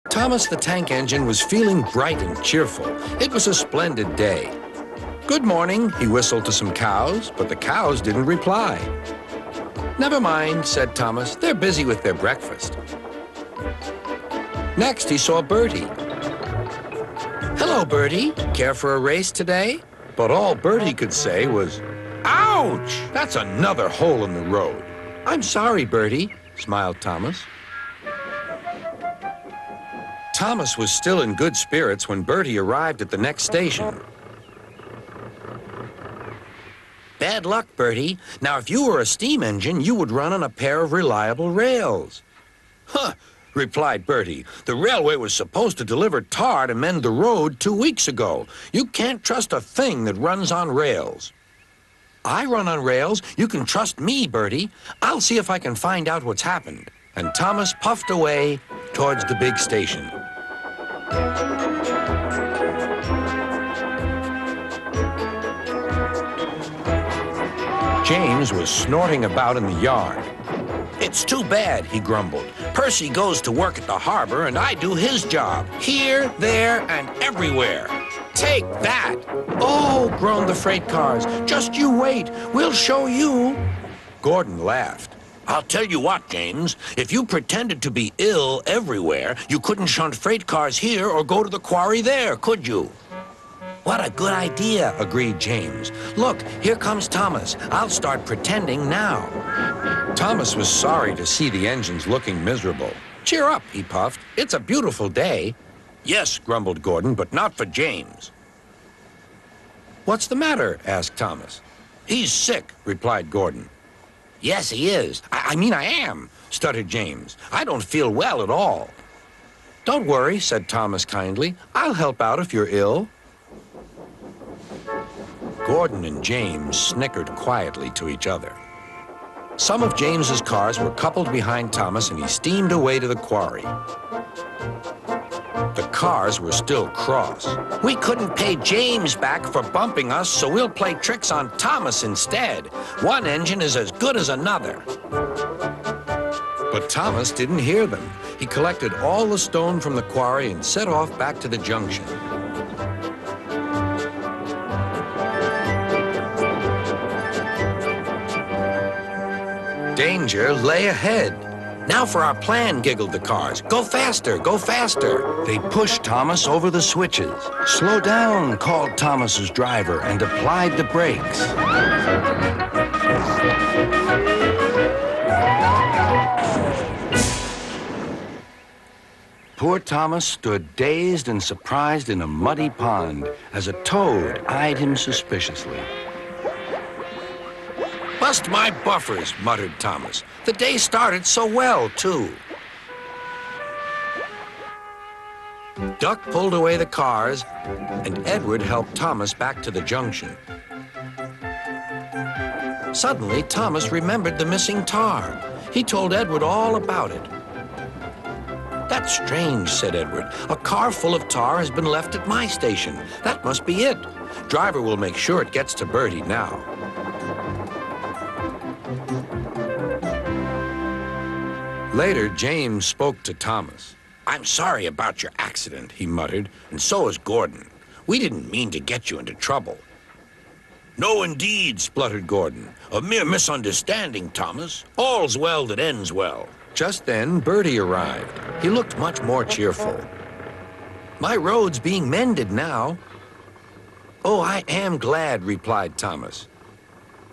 Thomas the Tank Engine was feeling bright and cheerful. It was a splendid day. "Good morning," he whistled to some cows, but the cows didn't reply. "Never mind," said Thomas. "They're busy with their breakfast." Next, he saw Bertie. "Hello, Bertie. Care for a race today?" But all Bertie could say was, "Ouch! That's another hole in the road." "I'm sorry, Bertie," smiled Thomas. Thomas was still in good spirits when Bertie arrived at the next station. "Bad luck, Bertie. Now, if you were a steam engine, you would run on a pair of reliable rails." "Huh," replied Bertie. "The railway was supposed to deliver tar to mend the road 2 weeks ago. You can't trust a thing that runs on rails." "I run on rails. You can trust me, Bertie. I'll see if I can find out what's happened." And Thomas puffed away towards the big station. James was snorting about in the yard. "It's too bad," he grumbled. "Percy goes to work at the harbor and I do his job, here, there, and everywhere. Take that!" "Oh," groaned the freight cars, "just you wait. We'll show you." Gordon laughed. "I'll tell you what, James, if you pretended to be ill everywhere, you couldn't shunt freight cars here or go to the quarry there, could you?" "What a good idea," agreed James. "Look, here comes Thomas. I'll start pretending now." Thomas was sorry to see the engines looking miserable. "Cheer up," he puffed. "It's a beautiful day." "Yes," grumbled Gordon, "but not for James." "What's the matter?" asked Thomas. "He's sick," replied Gordon. "Yes, he is. I mean, I am," stuttered James. "I don't feel well at all." "Don't worry," said Thomas kindly. "I'll help out if you're ill." Gordon and James snickered quietly to each other. Some of James's cars were coupled behind Thomas, and he steamed away to the quarry. The cars were still cross. "We couldn't pay James back for bumping us, so we'll play tricks on Thomas instead. One engine is as good as another." But Thomas didn't hear them. He collected all the stone from the quarry and set off back to the junction. Danger lay ahead. "Now for our plan," giggled the cars. "Go faster, go faster." They pushed Thomas over the switches. "Slow down," called Thomas's driver and applied the brakes. Poor Thomas stood dazed and surprised in a muddy pond as a toad eyed him suspiciously. "Bust my buffers," muttered Thomas. "The day started so well, too." Duck pulled away the cars, and Edward helped Thomas back to the junction. Suddenly, Thomas remembered the missing tar. He told Edward all about it. "That's strange," said Edward. "A car full of tar has been left at my station. That must be it. Driver will make sure it gets to Bertie now." Later, James spoke to Thomas. "I'm sorry about your accident," he muttered, "and so is Gordon. We didn't mean to get you into trouble." "No, indeed," spluttered Gordon. "A mere misunderstanding, Thomas. All's well that ends well." Just then, Bertie arrived. He looked much more cheerful. "My road's being mended now." "Oh, I am glad," replied Thomas.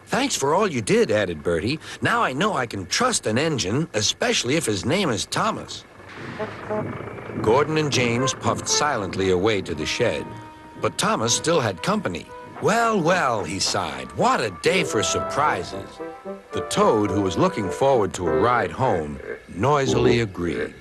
"Thanks for all you did," added Bertie. "Now I know I can trust an engine, especially if his name is Thomas." Gordon and James puffed silently away to the shed, but Thomas still had company. "Well, well," he sighed, "what a day for surprises." The toad, who was looking forward to a ride home, noisily agreed.